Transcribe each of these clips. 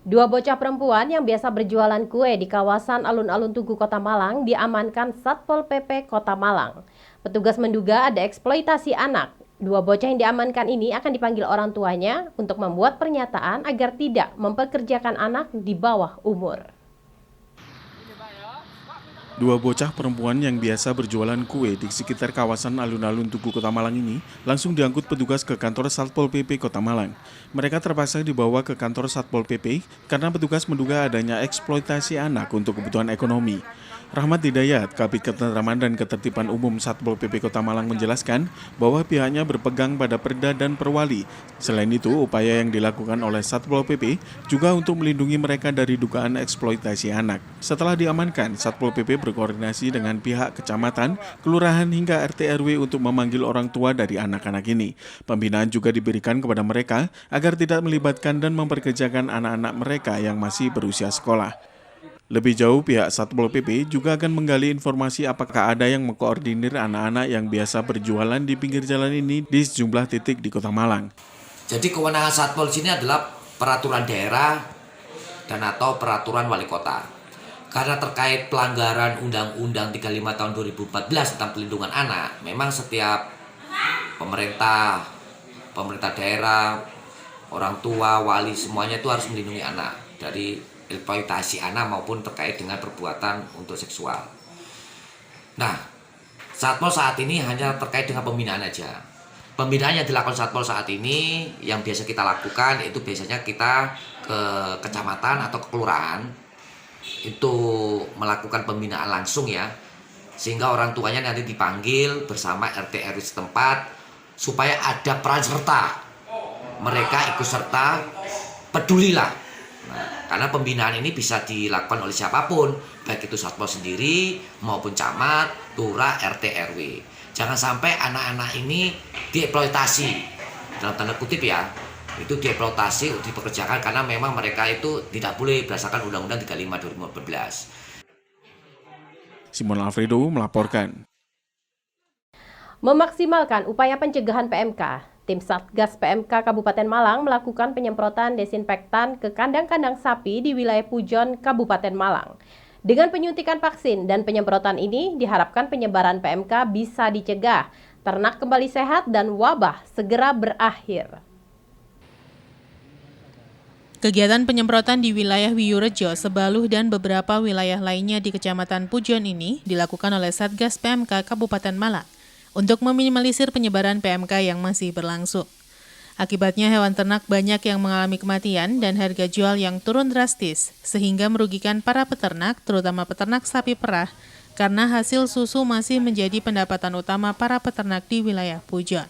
Dua bocah perempuan yang biasa berjualan kue di kawasan alun-alun Tugu Kota Malang diamankan Satpol PP Kota Malang. Petugas menduga ada eksploitasi anak. Dua bocah yang diamankan ini akan dipanggil orang tuanya untuk membuat pernyataan agar tidak mempekerjakan anak di bawah umur. Dua bocah perempuan yang biasa berjualan kue di sekitar kawasan alun-alun Tugu Kota Malang ini langsung diangkut petugas ke kantor Satpol PP Kota Malang. Mereka terpaksa dibawa ke kantor Satpol PP karena petugas menduga adanya eksploitasi anak untuk kebutuhan ekonomi. Rahmat Hidayat, Kabid Ketentraman dan Ketertiban Umum Satpol PP Kota Malang menjelaskan bahwa pihaknya berpegang pada Perda dan Perwali. Selain itu, upaya yang dilakukan oleh Satpol PP juga untuk melindungi mereka dari dugaan eksploitasi anak. Setelah diamankan, Satpol PP berkoordinasi dengan pihak kecamatan, kelurahan hingga RT RW untuk memanggil orang tua dari anak-anak ini. Pembinaan juga diberikan kepada mereka agar tidak melibatkan dan memperkerjakan anak-anak mereka yang masih berusia sekolah. Lebih jauh, pihak Satpol PP juga akan menggali informasi apakah ada yang mengkoordinir anak-anak yang biasa berjualan di pinggir jalan ini di sejumlah titik di Kota Malang. Jadi kewenangan Satpol sini adalah peraturan daerah dan atau peraturan wali kota. Karena terkait pelanggaran Undang-Undang 35 tahun 2014 tentang pelindungan anak, memang setiap pemerintah daerah, orang tua, wali semuanya itu harus melindungi anak dari eksploitasi anak maupun terkait dengan perbuatan untuk seksual. Nah, Satpol saat ini hanya terkait dengan pembinaan aja. Pembinaan yang dilakukan Satpol saat ini yang biasa kita lakukan itu biasanya kita ke kecamatan atau ke kelurahan itu melakukan pembinaan langsung ya, sehingga orang tuanya nanti dipanggil bersama RT RW setempat supaya ada peran serta, mereka ikut serta, pedulilah. Nah, karena pembinaan ini bisa dilakukan oleh siapapun, baik itu Satpol sendiri maupun camat, lurah, RT RW. Jangan sampai anak-anak ini dieksploitasi, dalam tanda kutip ya, itu dieksploitasi untuk dipekerjakan karena memang mereka itu tidak boleh berdasarkan Undang-Undang 35 2014. Simon Alfredo melaporkan. Memaksimalkan upaya pencegahan PMK, tim Satgas PMK Kabupaten Malang melakukan penyemprotan desinfektan ke kandang-kandang sapi di wilayah Pujon, Kabupaten Malang. Dengan penyuntikan vaksin dan penyemprotan ini, diharapkan penyebaran PMK bisa dicegah, ternak kembali sehat dan wabah segera berakhir. Kegiatan penyemprotan di wilayah Wiyurejo, Sebaluh, dan beberapa wilayah lainnya di Kecamatan Pujon ini dilakukan oleh Satgas PMK Kabupaten Malang untuk meminimalisir penyebaran PMK yang masih berlangsung. Akibatnya hewan ternak banyak yang mengalami kematian dan harga jual yang turun drastis, sehingga merugikan para peternak, terutama peternak sapi perah, karena hasil susu masih menjadi pendapatan utama para peternak di wilayah Pujon.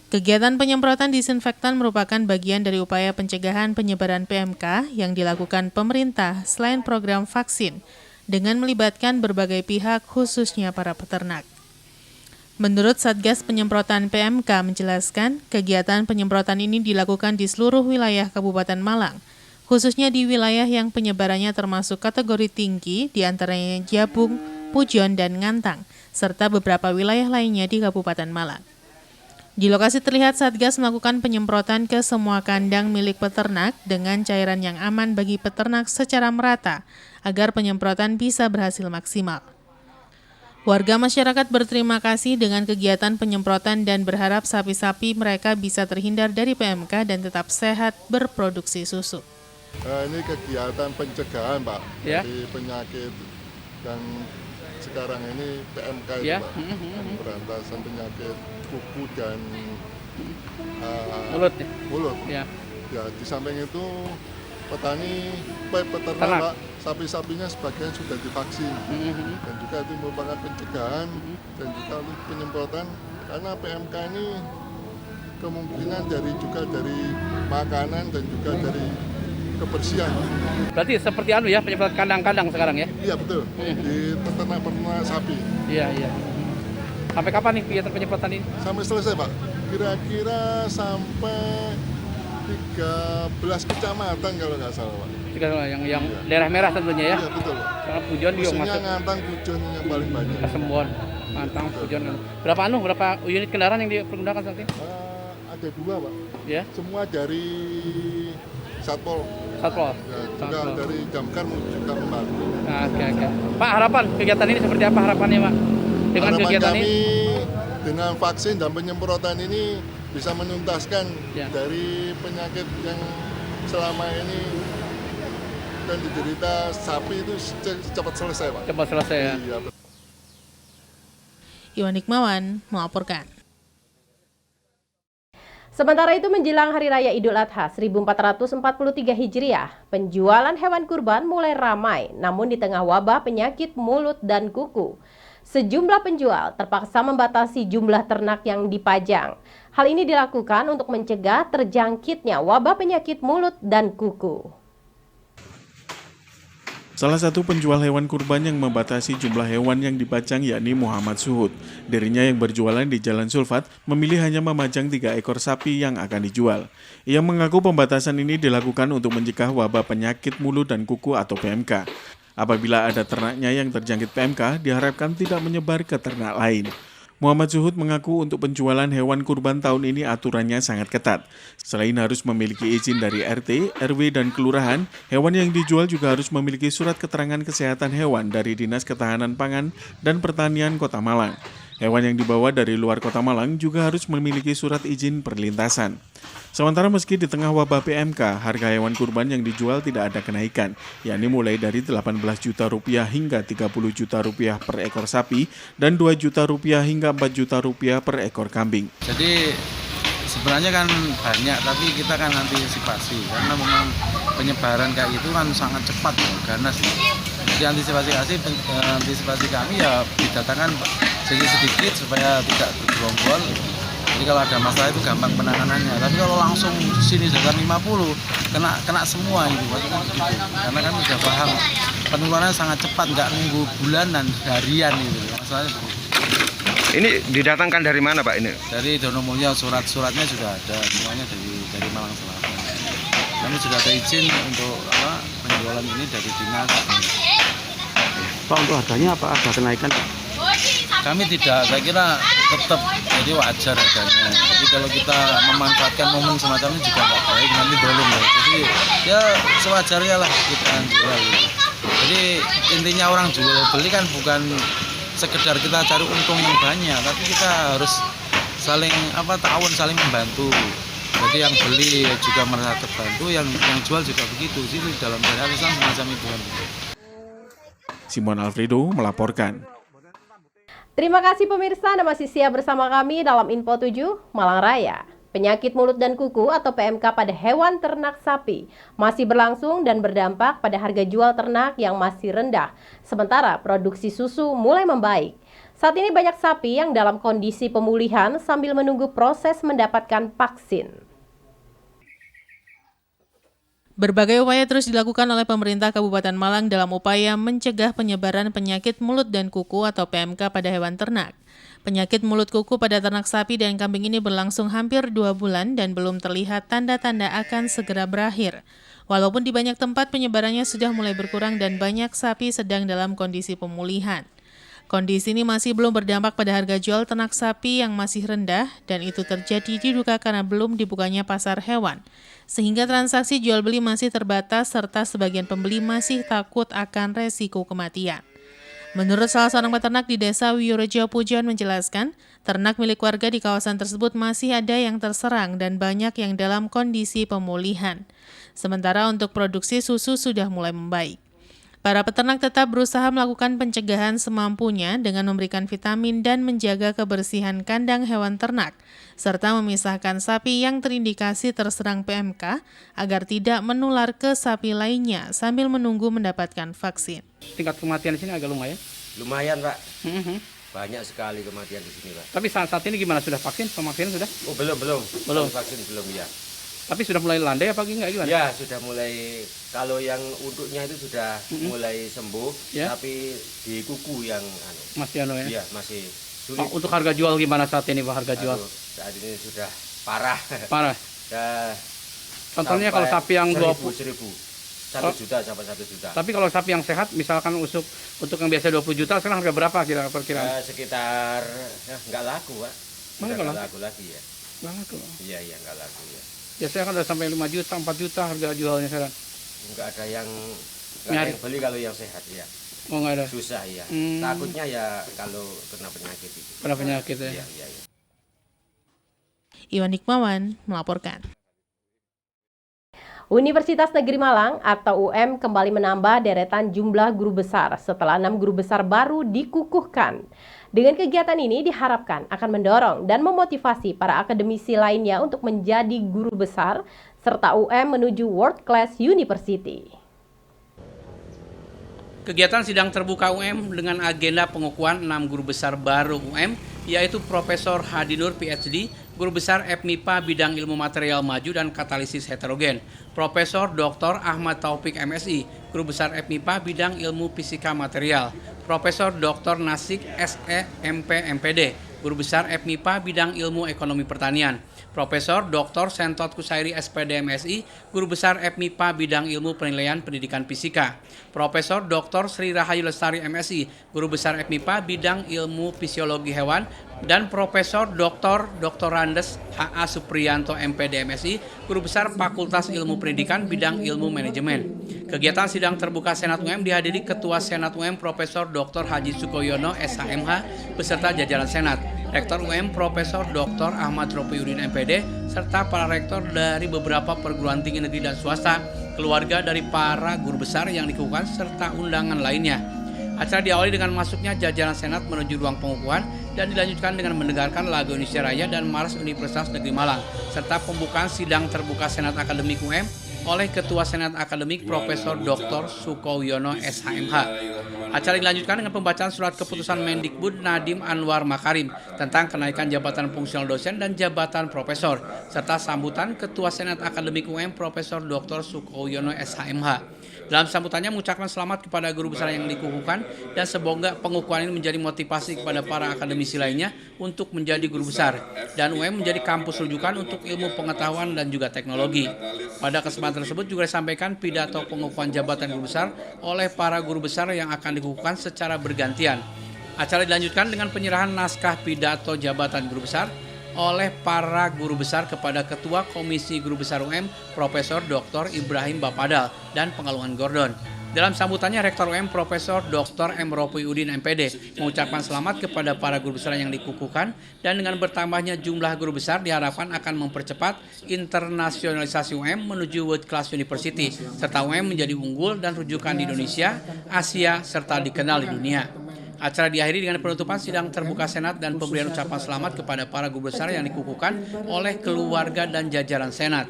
Kegiatan penyemprotan disinfektan merupakan bagian dari upaya pencegahan penyebaran PMK yang dilakukan pemerintah selain program vaksin, dengan melibatkan berbagai pihak khususnya para peternak. Menurut Satgas Penyemprotan PMK menjelaskan, kegiatan penyemprotan ini dilakukan di seluruh wilayah Kabupaten Malang, khususnya di wilayah yang penyebarannya termasuk kategori tinggi, diantaranya Jabung, Pujon, dan Ngantang, serta beberapa wilayah lainnya di Kabupaten Malang. Di lokasi terlihat Satgas melakukan penyemprotan ke semua kandang milik peternak dengan cairan yang aman bagi peternak secara merata, agar penyemprotan bisa berhasil maksimal. Warga masyarakat berterima kasih dengan kegiatan penyemprotan dan berharap sapi-sapi mereka bisa terhindar dari PMK dan tetap sehat berproduksi susu. Ini kegiatan pencegahan, Pak, ya, dari penyakit yang sekarang ini PMK itu, ya, Pak, pemberantasan penyakit kuku dan mulut. Ya. Ya, di samping itu petani, peternak, Pak, sapi-sapinya sebagian sudah divaksin, dan juga itu merupakan pencegahan dan juga untuk penyemprotan karena PMK ini kemungkinan dari makanan dan juga dari kebersihan. Berarti seperti penyemprotan kandang-kandang sekarang ya? Iya betul, di peternak sapi. Iya. Sampai kapan nih kegiatan penyemprotan ini? Sampai selesai, Pak. Kira-kira sampai 13 kecamatan kalau nggak salah, Pak. Yang daerah merah tentunya ya? Iya betul. Karena Pujon juga masuk. Ngantang, Pujon yang paling banyak. Kesembon, Ngantang, Pujon. Berapa unit kendaraan yang dipergunakan saat ini? Ada 2, Pak. Ya. Semua dari Satpol. Satpol. Ya, juga dari Damkar juga membantu. Nah, oke. Pak, harapan kegiatan ini seperti apa harapannya, Pak? Dengan Harapan kegiatan kami ini? dengan vaksin dan penyemprotan ini bisa menuntaskan Ya. dari penyakit yang selama ini dan diderita sapi itu cepat selesai, Pak. Cepat selesai ya. Iya, Iwan Hikmawan melaporkan. Sementara itu menjelang Hari Raya Idul Adha 1443 Hijriah, penjualan hewan kurban mulai ramai, namun di tengah wabah penyakit mulut dan kuku. Sejumlah penjual terpaksa membatasi jumlah ternak yang dipajang. Hal ini dilakukan untuk mencegah terjangkitnya wabah penyakit mulut dan kuku. Salah satu penjual hewan kurban yang membatasi jumlah hewan yang dipajang yakni Muhammad Suhud. Dirinya yang berjualan di Jalan Sulfat memilih hanya memajang 3 ekor sapi yang akan dijual. Ia mengaku pembatasan ini dilakukan untuk mencegah wabah penyakit mulut dan kuku atau PMK. Apabila ada ternaknya yang terjangkit PMK, diharapkan tidak menyebar ke ternak lain. Muhammad Suhud mengaku untuk penjualan hewan kurban tahun ini aturannya sangat ketat. Selain harus memiliki izin dari RT, RW, dan kelurahan, hewan yang dijual juga harus memiliki surat keterangan kesehatan hewan dari Dinas Ketahanan Pangan dan Pertanian Kota Malang. Hewan yang dibawa dari luar Kota Malang juga harus memiliki surat izin perlintasan. Sementara meski di tengah wabah PMK, harga hewan kurban yang dijual tidak ada kenaikan, yakni mulai dari 18 juta rupiah hingga 30 juta rupiah per ekor sapi dan 2 juta rupiah hingga 4 juta rupiah per ekor kambing. Jadi sebenarnya kan banyak, tapi kita kan antisipasi karena memang penyebaran kayak gitu kan sangat cepat ya, ganas. Jadi antisipasi kami ya didatangkan sedikit supaya tidak bergerombol. Jadi kalau ada masalah itu gampang penanganannya. Tapi kalau langsung sini datang 50, kena semua gitu, maksudnya begitu. Karena kan sudah paham penularannya sangat cepat, nggak nunggu bulanan, harian gitu. Masalahnya begitu. Ini didatangkan dari mana Pak ini? Dari Donomulyo, suratnya sudah ada, semuanya dari Malang Selatan. Kami sudah ada izin untuk penjualan ini dari dinas. Pak, untuk harganya apa ada kenaikan? Kami tidak, saya kira tetap jadi wajar harganya. Jadi kalau kita memanfaatkan momen semacam ini juga nggak baik, nanti dolong ya. Jadi ya sewajarnya lah kita jual. Gitu. Jadi intinya orang jual beli kan bukan sekedar kita cari untung yang banyak, tapi kita harus saling saling membantu. Jadi yang beli juga merasa terbantu, yang jual juga begitu. Jadi dalam syariat Islam semacam itu. Simon Alfredo melaporkan. Terima kasih pemirsa, Anda masih siap bersama kami dalam Info 7 Malang Raya. Penyakit mulut dan kuku atau PMK pada hewan ternak sapi masih berlangsung dan berdampak pada harga jual ternak yang masih rendah. Sementara produksi susu mulai membaik. Saat ini banyak sapi yang dalam kondisi pemulihan sambil menunggu proses mendapatkan vaksin. Berbagai upaya terus dilakukan oleh pemerintah Kabupaten Malang dalam upaya mencegah penyebaran penyakit mulut dan kuku atau PMK pada hewan ternak. Penyakit mulut kuku pada ternak sapi dan kambing ini berlangsung hampir 2 bulan dan belum terlihat tanda-tanda akan segera berakhir. Walaupun di banyak tempat penyebarannya sudah mulai berkurang dan banyak sapi sedang dalam kondisi pemulihan. Kondisi ini masih belum berdampak pada harga jual ternak sapi yang masih rendah dan itu terjadi diduga karena belum dibukanya pasar hewan. Sehingga transaksi jual beli masih terbatas serta sebagian pembeli masih takut akan resiko kematian. Menurut salah seorang peternak di Desa Wiyurejo Pujon menjelaskan, ternak milik warga di kawasan tersebut masih ada yang terserang dan banyak yang dalam kondisi pemulihan. Sementara untuk produksi susu sudah mulai membaik. Para peternak tetap berusaha melakukan pencegahan semampunya dengan memberikan vitamin dan menjaga kebersihan kandang hewan ternak, serta memisahkan sapi yang terindikasi terserang PMK agar tidak menular ke sapi lainnya sambil menunggu mendapatkan vaksin. Tingkat kematian di sini agak lumayan. Lumayan Pak, banyak sekali kematian di sini Pak. Tapi saat ini gimana, sudah vaksin? Pemaksin sudah? Oh belum vaksin belum ya. Tapi sudah mulai landai apa enggak gimana? Ya sudah mulai, kalau yang uduknya itu sudah mulai sembuh, ya. Tapi di kuku yang masih ya? Iya masih sulit. Untuk harga jual gimana saat ini Pak, harga jual? Saat ini sudah parah. Parah? Ya, contohnya kalau sapi yang 1 juta sampai 1 juta. Tapi kalau sapi yang sehat, misalkan untuk yang biasa 20 juta, sekarang harga berapa kira-kira? Sekitar nggak laku Pak. Nggak laku lagi ya. Nggak laku? Iya nggak laku ya. Biasanya kan udah sampai 5 juta, 4 juta harga jualnya sekarang. nggak ada yang Nyari. beli kalau yang sehat ya. Oh, nggak ada. Susah ya. Hmm. Takutnya ya kalau kena penyakit itu. Kena penyakit ya. Iya, iya, iya. Iwan Hikmawan melaporkan. Universitas Negeri Malang atau UM kembali menambah deretan jumlah guru besar setelah 6 guru besar baru dikukuhkan. Dengan kegiatan ini diharapkan akan mendorong dan memotivasi para akademisi lainnya untuk menjadi guru besar serta UM menuju World Class University. Kegiatan sidang terbuka UM dengan agenda pengukuhan 6 guru besar baru UM, yaitu Profesor Hadi Nur PhD, Guru Besar FMIPA Bidang Ilmu Material Maju dan Katalisis Heterogen, Profesor Dr. Ahmad Taufik MSI, Guru Besar FMIPA Bidang Ilmu Fisika Material, Profesor Dr. Nasik SE MP MPD, Guru Besar FMIPA Bidang Ilmu Ekonomi Pertanian, Profesor Dr. Sentot Kusairi SPD MSI, Guru Besar FMIPA Bidang Ilmu Penilaian Pendidikan Fisika, Profesor Dr. Sri Rahayu Lestari MSI, Guru Besar FMIPA Bidang Ilmu Fisiologi Hewan, dan Profesor Dr. Andes H.A. Supriyanto MPD MSI, Guru Besar Fakultas Ilmu Pendidikan Bidang Ilmu Manajemen. Kegiatan sidang terbuka Senat UM dihadiri Ketua Senat UM Profesor Dr. Haji Sukoyono SHMH beserta jajaran Senat, Rektor UM Profesor Dr. Ahmad Rofiuddin MPD, serta para rektor dari beberapa perguruan tinggi negeri dan swasta, keluarga dari para guru besar yang dikukuhkan, serta undangan lainnya. Acara diawali dengan masuknya jajaran Senat menuju ruang pengukuhan dan dilanjutkan dengan mendengarkan lagu Indonesia Raya dan Mars Universitas Negeri Malang, serta pembukaan sidang terbuka Senat Akademik UM oleh Ketua Senat Akademik Profesor Dr. Sukoyono SHMH. Acara dilanjutkan dengan pembacaan surat keputusan Mendikbud Nadiem Anwar Makarim tentang kenaikan jabatan fungsional dosen dan jabatan profesor, serta sambutan Ketua Senat Akademik UM Profesor Dr. Sukoyono SHMH. Dalam sambutannya mengucapkan selamat kepada guru besar yang dikukuhkan dan semoga pengukuhan ini menjadi motivasi kepada para akademisi lainnya untuk menjadi guru besar dan UM menjadi kampus rujukan untuk ilmu pengetahuan dan juga teknologi. Pada kesempatan tersebut juga disampaikan pidato pengukuhan jabatan guru besar oleh para guru besar yang akan dikukuhkan secara bergantian. Acara dilanjutkan dengan penyerahan naskah pidato jabatan guru besar oleh para guru besar kepada Ketua Komisi Guru Besar UM Profesor Dr. Ibrahim Bapadal dan Pengalungan Gordon. Dalam sambutannya, Rektor UM Profesor Dr. M. Rofiuddin MPD mengucapkan selamat kepada para guru besar yang dikukuhkan dan dengan bertambahnya jumlah guru besar diharapkan akan mempercepat internasionalisasi UM menuju World Class University serta UM menjadi unggul dan rujukan di Indonesia, Asia, serta dikenal di dunia. Acara diakhiri dengan penutupan sidang terbuka Senat dan pemberian ucapan selamat kepada para guru besar yang dikukuhkan oleh keluarga dan jajaran Senat.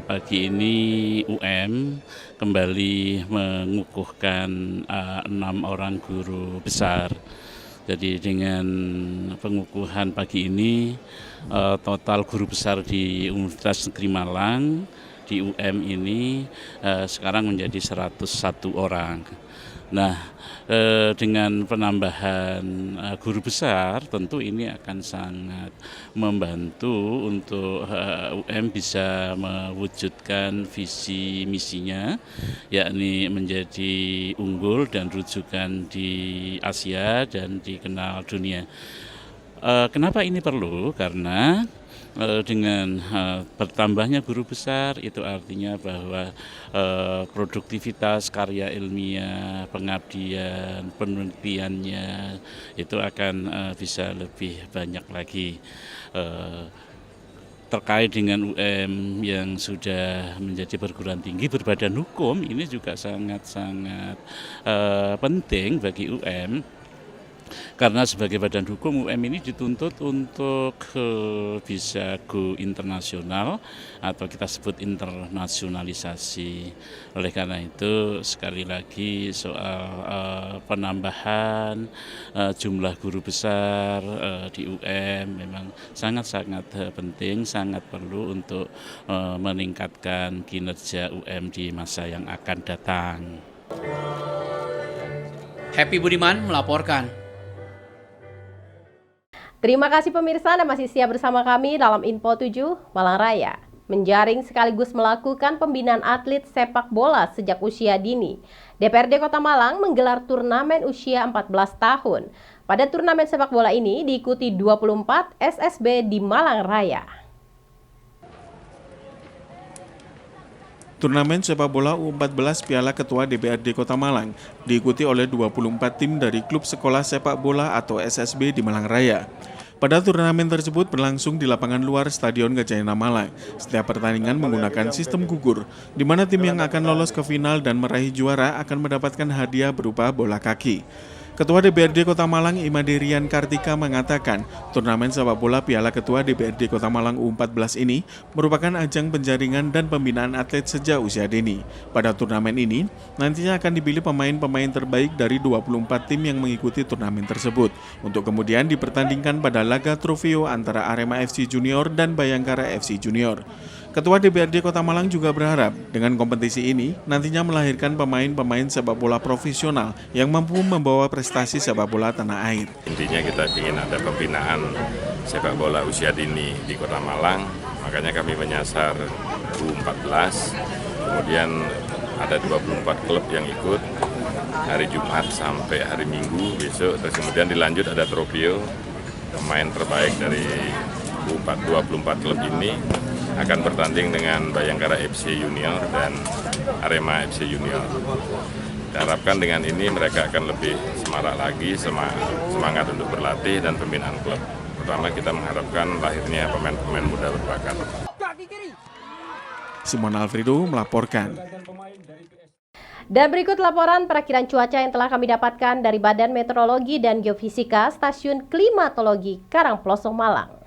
Pagi ini UM kembali mengukuhkan 6 orang guru besar. Jadi dengan pengukuhan pagi ini total guru besar di Universitas Negeri Malang di UM ini sekarang menjadi 101 orang. Nah, dengan penambahan guru besar tentu ini akan sangat membantu untuk UM bisa mewujudkan visi misinya, yakni menjadi unggul dan rujukan di Asia dan dikenal dunia. Kenapa ini perlu? Karena dengan bertambahnya guru besar itu artinya bahwa produktivitas karya ilmiah, pengabdian, penelitiannya itu akan bisa lebih banyak lagi. Terkait dengan UM yang sudah menjadi perguruan tinggi berbadan hukum, ini juga sangat-sangat penting bagi UM. Karena sebagai badan hukum UM ini dituntut untuk bisa go internasional atau kita sebut internasionalisasi. Oleh karena itu sekali lagi soal penambahan jumlah guru besar di UM memang sangat-sangat penting, sangat perlu untuk meningkatkan kinerja UM di masa yang akan datang. Happy Budiman melaporkan. Terima kasih pemirsa, Anda masih siap bersama kami dalam Info 7 Malang Raya. Menjaring sekaligus melakukan pembinaan atlet sepak bola sejak usia dini. DPRD Kota Malang menggelar turnamen usia 14 tahun. Pada turnamen sepak bola ini diikuti 24 SSB di Malang Raya. Turnamen sepak bola U14 Piala Ketua DPRD Kota Malang diikuti oleh 24 tim dari klub sekolah sepak bola atau SSB di Malang Raya. Pada turnamen tersebut berlangsung di lapangan luar Stadion Gajah Yana Malang. Setiap pertandingan menggunakan sistem gugur, di mana tim yang akan lolos ke final dan meraih juara akan mendapatkan hadiah berupa bola kaki. Ketua DPRD Kota Malang Imaderian Kartika mengatakan, turnamen sepak bola Piala Ketua DPRD Kota Malang U14 ini merupakan ajang penjaringan dan pembinaan atlet sejak usia dini. Pada turnamen ini, nantinya akan dipilih pemain-pemain terbaik dari 24 tim yang mengikuti turnamen tersebut, untuk kemudian dipertandingkan pada laga trofeo antara Arema FC Junior dan Bayangkara FC Junior. Ketua DPRD Kota Malang juga berharap dengan kompetisi ini nantinya melahirkan pemain-pemain sepak bola profesional yang mampu membawa prestasi sepak bola tanah air. Intinya kita ingin ada pembinaan sepak bola usia dini di Kota Malang, makanya kami menyasar U14, kemudian ada 24 klub yang ikut hari Jumat sampai hari Minggu besok, terus kemudian dilanjut ada trofeo pemain terbaik dari 24 klub ini akan bertanding dengan Bayangkara FC Junior dan Arema FC Junior. Diharapkan dengan ini mereka akan lebih semarak lagi, semangat untuk berlatih dan pembinaan klub. Pertama kita mengharapkan lahirnya pemain-pemain muda berbakat. Simon Alfredo melaporkan. Dan berikut laporan perakiran cuaca yang telah kami dapatkan dari Badan Meteorologi dan Geofisika Stasiun Klimatologi Karangploso Malang.